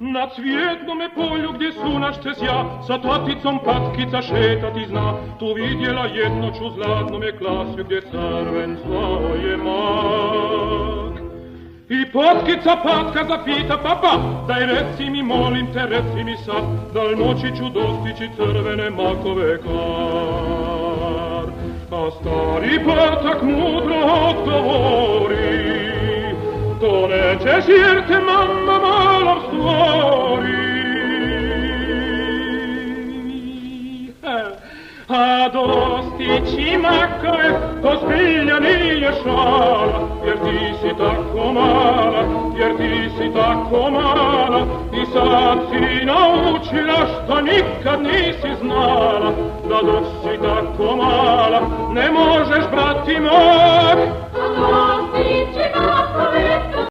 Na cvjetnome polju gdje sunašće sja, sa taticom patkica šetati zna. Tu vidjela jednoć u zlatnome klasju gdje crven svoje mak. I patkica patka zapita papa, daj reci mi, molim te, reci mi sad, da li moći ću dostići crvene makove kar. A stari patak mudro odgovori, to nećeš jer te mama malom stvori. A dostići makove, to zbilja nije šala, jer ti si tako mala, jer ti si tako mala, i sad si naučila